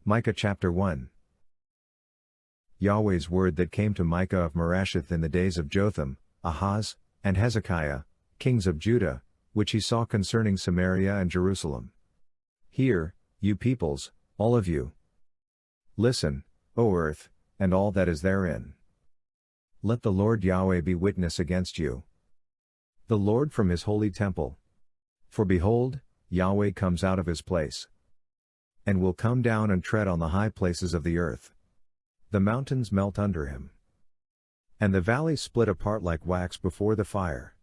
Micah chapter 1. Yahweh's word that came to Micah of Moresheth in the days of Jotham, Ahaz, and Hezekiah, kings of Judah, which he saw concerning Samaria and Jerusalem. Hear, you peoples, all of you. Listen, O earth, and all that is therein. Let the Lord Yahweh be witness against you. The Lord from his holy temple. For behold, Yahweh comes out of his place, and will come down and tread on the high places of the earth. The mountains melt under him, and the valleys split apart like wax before the fire,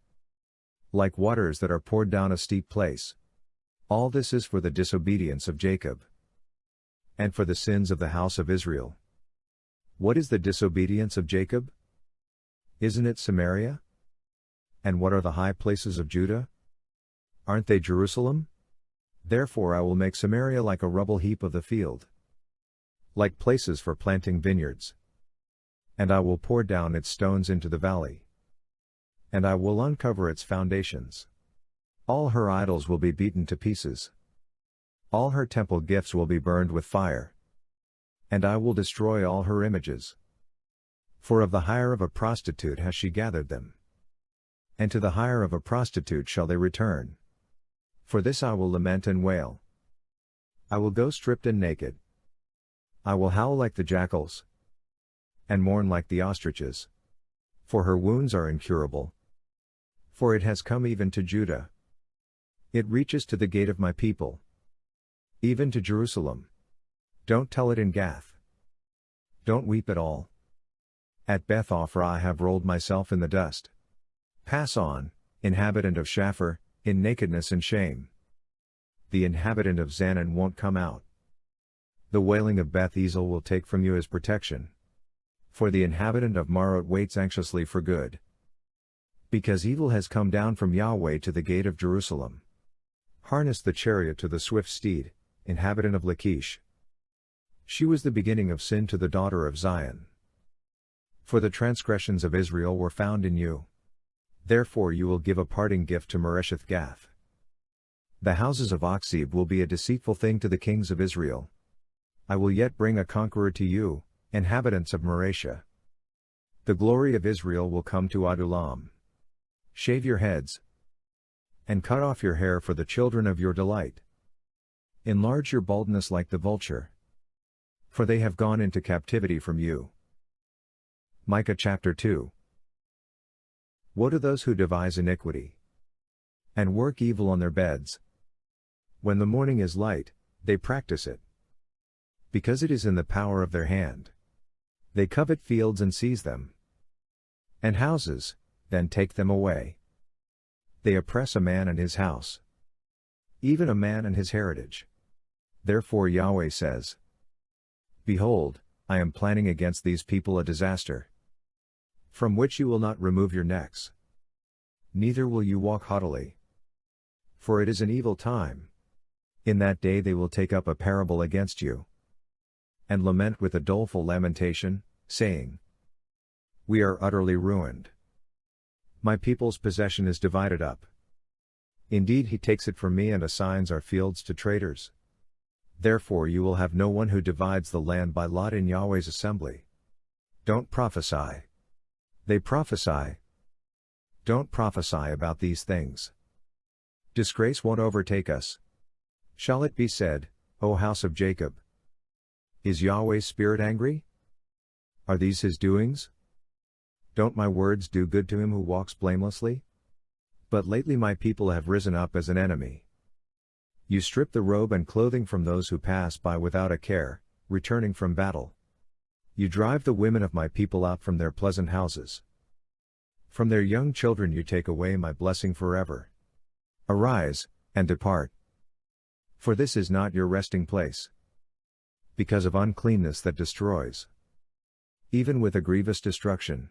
like waters that are poured down a steep place. All this is for the disobedience of Jacob, and for the sins of the house of Israel. What is the disobedience of Jacob? Isn't it Samaria? And what are the high places of Judah? Aren't they Jerusalem? Therefore I will make Samaria like a rubble heap of the field, like places for planting vineyards. And I will pour down its stones into the valley, and I will uncover its foundations. All her idols will be beaten to pieces. All her temple gifts will be burned with fire, and I will destroy all her images. For of the hire of a prostitute has she gathered them, and to the hire of a prostitute shall they return. For this I will lament and wail. I will go stripped and naked. I will howl like the jackals, and mourn like the ostriches. For her wounds are incurable. For it has come even to Judah. It reaches to the gate of my people, even to Jerusalem. Don't tell it in Gath. Don't weep at all. At Beth Ophrah I have rolled myself in the dust. Pass on, inhabitant of Shaphir, in nakedness and shame. The inhabitant of Zanan won't come out. The wailing of Beth Ezel will take from you his protection. For the inhabitant of Marot waits anxiously for good, because evil has come down from Yahweh to the gate of Jerusalem. Harness the chariot to the swift steed, inhabitant of Lachish. She was the beginning of sin to the daughter of Zion. For the transgressions of Israel were found in you. Therefore you will give a parting gift to Moresheth Gath. The houses of Achzib will be a deceitful thing to the kings of Israel. I will yet bring a conqueror to you, inhabitants of Mareshah. The glory of Israel will come to Adullam. Shave your heads, and cut off your hair for the children of your delight. Enlarge your baldness like the vulture, for they have gone into captivity from you. Micah chapter 2. Woe to those who devise iniquity, and work evil on their beds. When the morning is light, they practice it, because it is in the power of their hand. They covet fields and seize them, and houses, then take them away. They oppress a man and his house, even a man and his heritage. Therefore Yahweh says, Behold, I am planning against these people a disaster, from which you will not remove your necks, neither will you walk haughtily. For it is an evil time. In that day they will take up a parable against you, and lament with a doleful lamentation, saying, We are utterly ruined. My people's possession is divided up. Indeed he takes it from me and assigns our fields to traders. Therefore you will have no one who divides the land by lot in Yahweh's assembly. Don't prophesy. They prophesy. Don't prophesy about these things. Disgrace won't overtake us. Shall it be said, O house of Jacob? Is Yahweh's spirit angry? Are these his doings? Don't my words do good to him who walks blamelessly? But lately my people have risen up as an enemy. You strip the robe and clothing from those who pass by without a care, returning from battle. You drive the women of my people out from their pleasant houses. From their young children you take away my blessing forever. Arise, and depart. For this is not your resting place, because of uncleanness that destroys, even with a grievous destruction.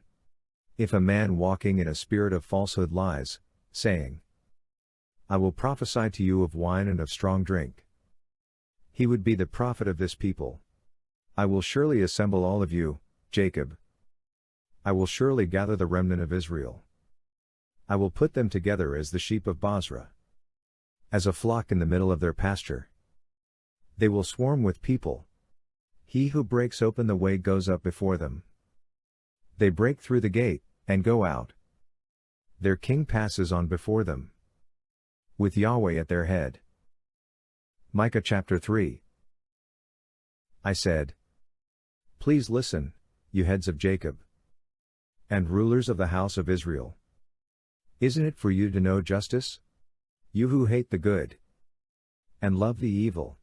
If a man walking in a spirit of falsehood lies, saying, I will prophesy to you of wine and of strong drink, he would be the prophet of this people. I will surely assemble all of you, Jacob. I will surely gather the remnant of Israel. I will put them together as the sheep of Bozrah, as a flock in the middle of their pasture. They will swarm with people, He who breaks open the way goes up before them. They break through the gate, and go out. Their king passes on before them, with Yahweh at their head. Micah chapter 3. I said, please listen, you heads of Jacob, and rulers of the house of Israel. Isn't it for you to know justice? You who hate the good, and love the evil,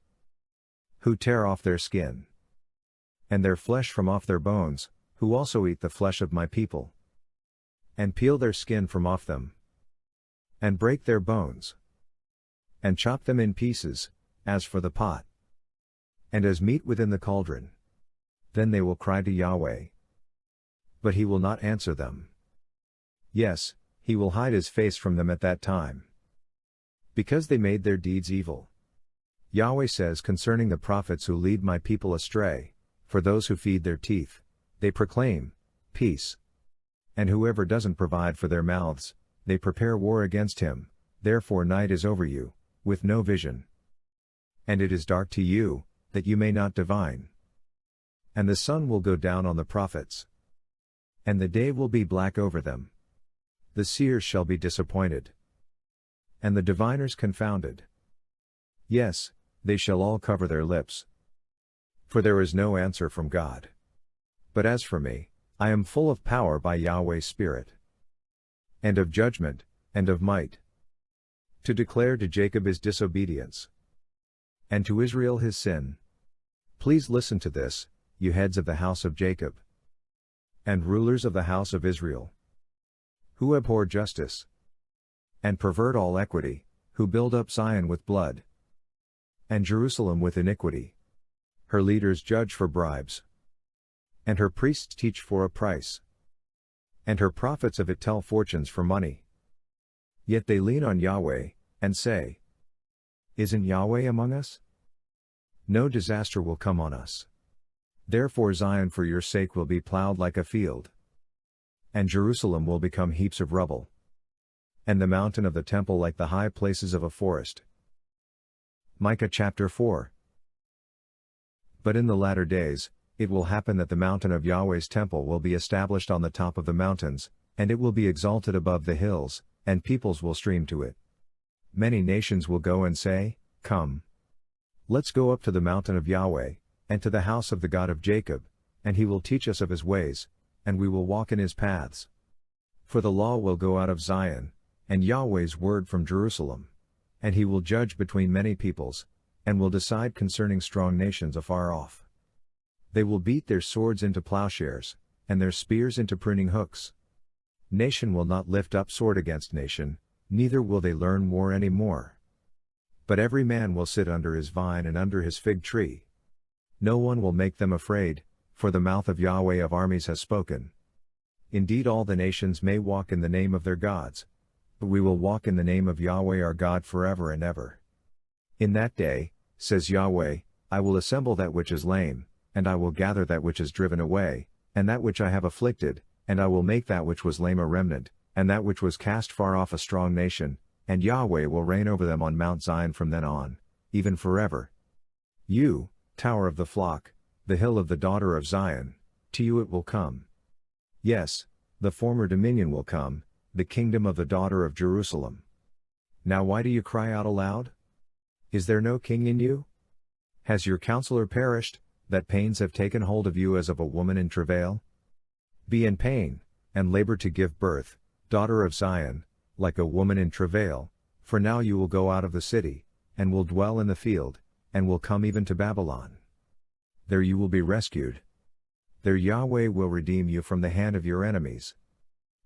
who tear off their skin, and their flesh from off their bones, who also eat the flesh of my people, and peel their skin from off them, and break their bones, and chop them in pieces, as for the pot, and as meat within the cauldron. Then they will cry to Yahweh, but he will not answer them. Yes, he will hide his face from them at that time, because they made their deeds evil. Yahweh says concerning the prophets who lead my people astray, for those who feed their teeth, they proclaim peace. And whoever doesn't provide for their mouths, they prepare war against him. Therefore night is over you, with no vision. And it is dark to you, that you may not divine. And the sun will go down on the prophets, and the day will be black over them. The seers shall be disappointed, and the diviners confounded. Yes, they shall all cover their lips, for there is no answer from God. But as for me, I am full of power by Yahweh's Spirit, and of judgment, and of might, to declare to Jacob his disobedience, and to Israel his sin. Please listen to this, you heads of the house of Jacob, and rulers of the house of Israel, who abhor justice, and pervert all equity, who build up Zion with blood, and Jerusalem with iniquity. Her leaders judge for bribes, and her priests teach for a price, and her prophets of it tell fortunes for money. Yet they lean on Yahweh, and say, isn't Yahweh among us? No disaster will come on us. Therefore Zion for your sake will be plowed like a field, and Jerusalem will become heaps of rubble, and the mountain of the temple like the high places of a forest. Micah chapter 4. But in the latter days, it will happen that the mountain of Yahweh's temple will be established on the top of the mountains, and it will be exalted above the hills, and peoples will stream to it. Many nations will go and say, come, let's go up to the mountain of Yahweh, and to the house of the God of Jacob, and he will teach us of his ways, and we will walk in his paths. For the law will go out of Zion, and Yahweh's word from Jerusalem, and he will judge between many peoples, and will decide concerning strong nations afar off. They will beat their swords into plowshares, and their spears into pruning hooks. Nation will not lift up sword against nation, neither will they learn war any more. But every man will sit under his vine and under his fig tree. No one will make them afraid, for the mouth of Yahweh of armies has spoken. Indeed all the nations may walk in the name of their gods, but we will walk in the name of Yahweh our God forever and ever. In that day, says Yahweh, I will assemble that which is lame, and I will gather that which is driven away, and that which I have afflicted, and I will make that which was lame a remnant, and that which was cast far off a strong nation, and Yahweh will reign over them on Mount Zion from then on, even forever. You, tower of the flock, the hill of the daughter of Zion, to you it will come. Yes, the former dominion will come, the kingdom of the daughter of Jerusalem. Now why do you cry out aloud? Is there no king in you? Has your counselor perished, that pains have taken hold of you as of a woman in travail? Be in pain, and labor to give birth, daughter of Zion, like a woman in travail, for now you will go out of the city, and will dwell in the field, and will come even to Babylon. There you will be rescued. There Yahweh will redeem you from the hand of your enemies.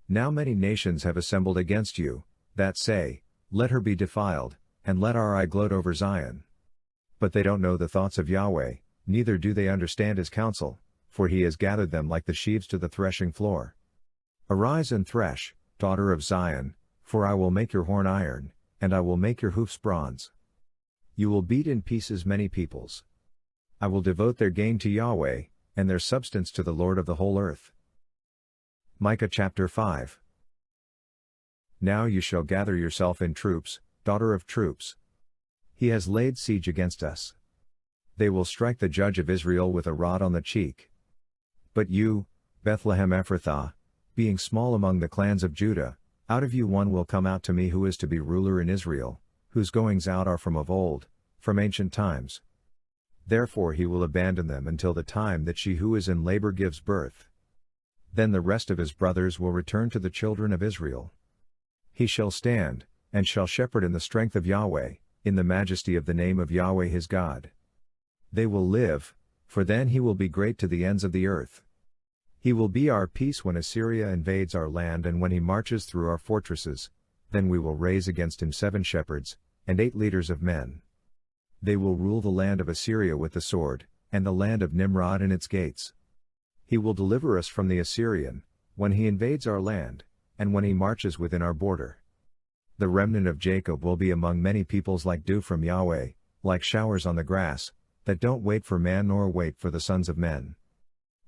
Now many nations have assembled against you, that say, let her be defiled, and let our eye gloat over Zion. But they don't know the thoughts of Yahweh, neither do they understand his counsel, for he has gathered them like the sheaves to the threshing floor. Arise and thresh, daughter of Zion, for I will make your horn iron, and I will make your hoofs bronze. You will beat in pieces many peoples. I will devote their gain to Yahweh, and their substance to the Lord of the whole earth. Micah chapter 5. Now you shall gather yourself in troops, daughter of troops. He has laid siege against us. They will strike the judge of Israel with a rod on the cheek. But you, Bethlehem Ephrathah, being small among the clans of Judah, out of you one will come out to me who is to be ruler in Israel, whose goings out are from of old, from ancient times. Therefore he will abandon them until the time that she who is in labor gives birth. Then the rest of his brothers will return to the children of Israel. He shall stand, and shall shepherd in the strength of Yahweh, in the majesty of the name of Yahweh his God. They will live, for then he will be great to the ends of the earth. He will be our peace when Assyria invades our land and when he marches through our fortresses, then we will raise against him 7 shepherds, and 8 leaders of men. They will rule the land of Assyria with the sword, and the land of Nimrod in its gates. He will deliver us from the Assyrian, when he invades our land, and when he marches within our border. The remnant of Jacob will be among many peoples like dew from Yahweh, like showers on the grass, that don't wait for man nor wait for the sons of men.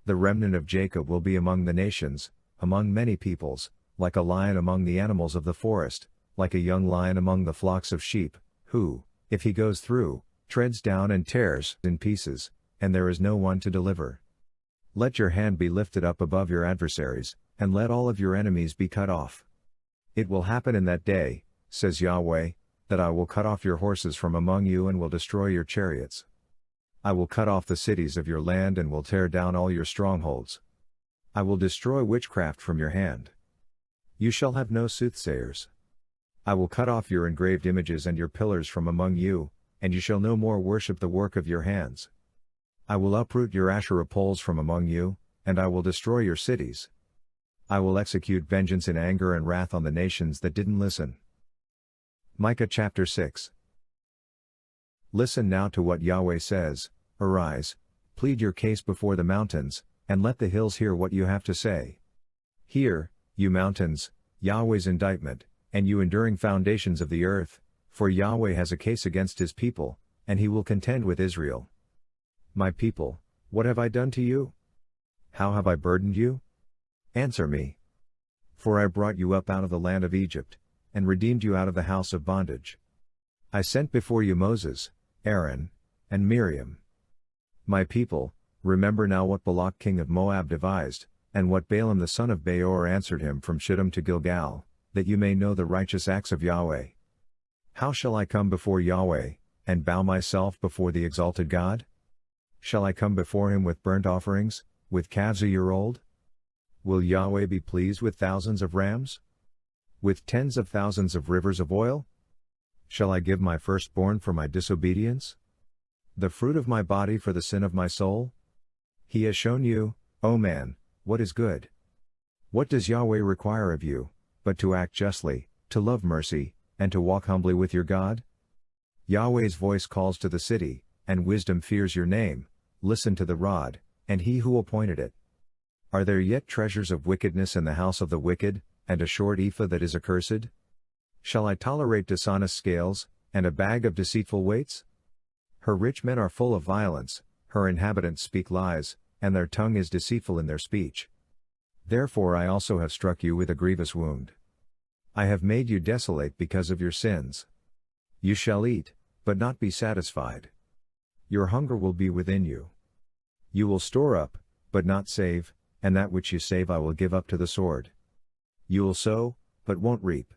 The remnant of Jacob will be among the nations, among many peoples, like a lion among the animals of the forest, like a young lion among the flocks of sheep, who, if he goes through, treads down and tears in pieces, and there is no one to deliver. Let your hand be lifted up above your adversaries, and let all of your enemies be cut off. It will happen in that day, says Yahweh, that I will cut off your horses from among you and will destroy your chariots. I will cut off the cities of your land and will tear down all your strongholds. I will destroy witchcraft from your hand. You shall have no soothsayers. I will cut off your engraved images and your pillars from among you, and you shall no more worship the work of your hands. I will uproot your Asherah poles from among you, and I will destroy your cities. I will execute vengeance in anger and wrath on the nations that didn't listen. Micah chapter 6. Listen now to what Yahweh says, arise, plead your case before the mountains, and let the hills hear what you have to say. Hear, you mountains, Yahweh's indictment, and you enduring foundations of the earth, for Yahweh has a case against his people, and he will contend with Israel. My people, what have I done to you? How have I burdened you? Answer me. For I brought you up out of the land of Egypt, and redeemed you out of the house of bondage. I sent before you Moses, Aaron, and Miriam. My people, remember now what Balak king of Moab devised, and what Balaam the son of Beor answered him from Shittim to Gilgal, that you may know the righteous acts of Yahweh. How shall I come before Yahweh, and bow myself before the exalted God? Shall I come before him with burnt offerings, with calves a year old? Will Yahweh be pleased with thousands of rams? With tens of thousands of rivers of oil? Shall I give my firstborn for my disobedience? The fruit of my body for the sin of my soul? He has shown you, O man, what is good. What does Yahweh require of you, but to act justly, to love mercy, and to walk humbly with your God? Yahweh's voice calls to the city, and wisdom fears your name. Listen to the rod, and he who appointed it. Are there yet treasures of wickedness in the house of the wicked, and a short ephah that is accursed? Shall I tolerate dishonest scales, and a bag of deceitful weights? Her rich men are full of violence, her inhabitants speak lies, and their tongue is deceitful in their speech. Therefore I also have struck you with a grievous wound. I have made you desolate because of your sins. You shall eat, but not be satisfied. Your hunger will be within you. You will store up, but not save, and that which you save I will give up to the sword. You will sow, but won't reap.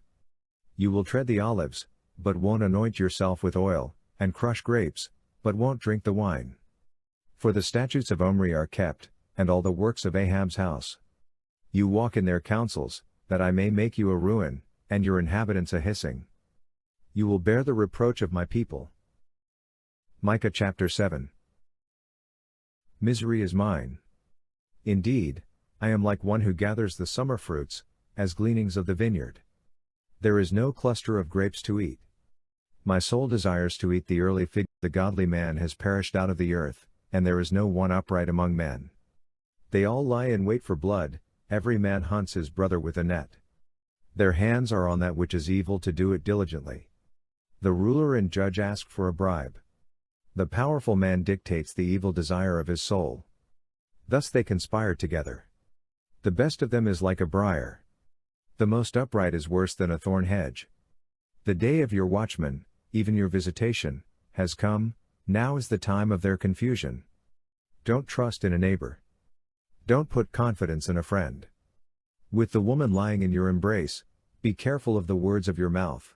You will tread the olives, but won't anoint yourself with oil, and crush grapes, but won't drink the wine. For the statutes of Omri are kept, and all the works of Ahab's house. You walk in their counsels, that I may make you a ruin, and your inhabitants a hissing. You will bear the reproach of my people. Micah chapter 7. Misery is mine. Indeed, I am like one who gathers the summer fruits, as gleanings of the vineyard. There is no cluster of grapes to eat. My soul desires to eat the early fig. The godly man has perished out of the earth, and there is no one upright among men. They all lie in wait for blood, every man hunts his brother with a net. Their hands are on that which is evil to do it diligently. The ruler and judge ask for a bribe. The powerful man dictates the evil desire of his soul. Thus they conspire together. The best of them is like a briar. The most upright is worse than a thorn hedge. The day of your watchman, even your visitation, has come, Now is the time of their confusion. Don't trust in a neighbor. Don't put confidence in a friend. With the woman lying in your embrace, be careful of the words of your mouth.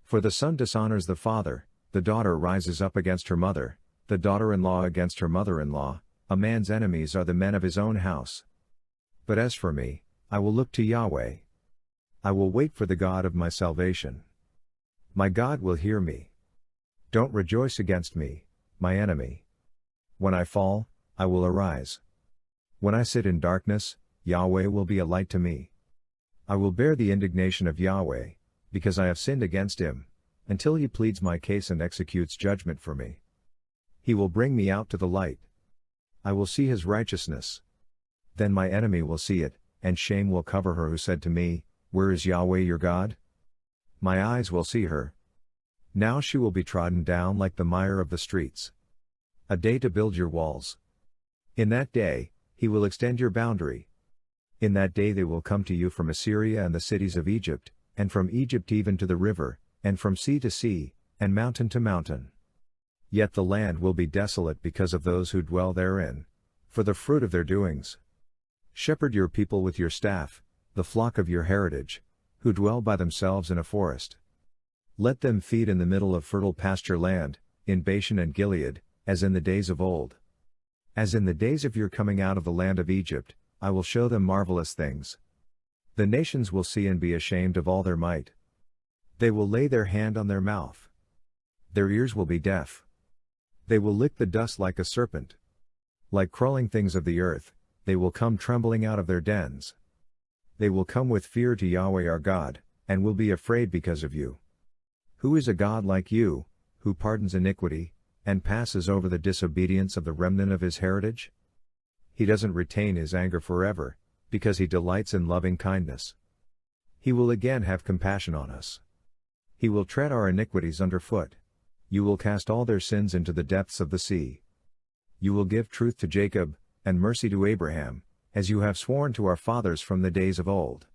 For the son dishonors the father, the daughter rises up against her mother, the daughter-in-law against her mother-in-law, a man's enemies are the men of his own house. But as for me, I will look to Yahweh. I will wait for the God of my salvation. My God will hear me. Don't rejoice against me, my enemy. When I fall, I will arise. When I sit in darkness, Yahweh will be a light to me. I will bear the indignation of Yahweh, because I have sinned against him, until he pleads my case and executes judgment for me. He will bring me out to the light. I will see his righteousness. Then my enemy will see it, and shame will cover her who said to me, Where is Yahweh your God? My eyes will see her. Now she will be trodden down like the mire of the streets. A day to build your walls. In that day, he will extend your boundary. In that day they will come to you from Assyria and the cities of Egypt, and from Egypt even to the river, and from sea to sea, and mountain to mountain. Yet the land will be desolate because of those who dwell therein, for the fruit of their doings. Shepherd your people with your staff, the flock of your heritage, who dwell by themselves in a forest. Let them feed in the middle of fertile pasture land, in Bashan and Gilead, as in the days of old. As in the days of your coming out of the land of Egypt, I will show them marvelous things. The nations will see and be ashamed of all their might. They will lay their hand on their mouth. Their ears will be deaf. They will lick the dust like a serpent. Like crawling things of the earth, they will come trembling out of their dens. They will come with fear to Yahweh our God, and will be afraid because of you. Who is a God like you, who pardons iniquity, and passes over the disobedience of the remnant of his heritage? He doesn't retain his anger forever, because he delights in loving kindness. He will again have compassion on us. He will tread our iniquities underfoot. You will cast all their sins into the depths of the sea. You will give truth to Jacob, and mercy to Abraham, as you have sworn to our fathers from the days of old.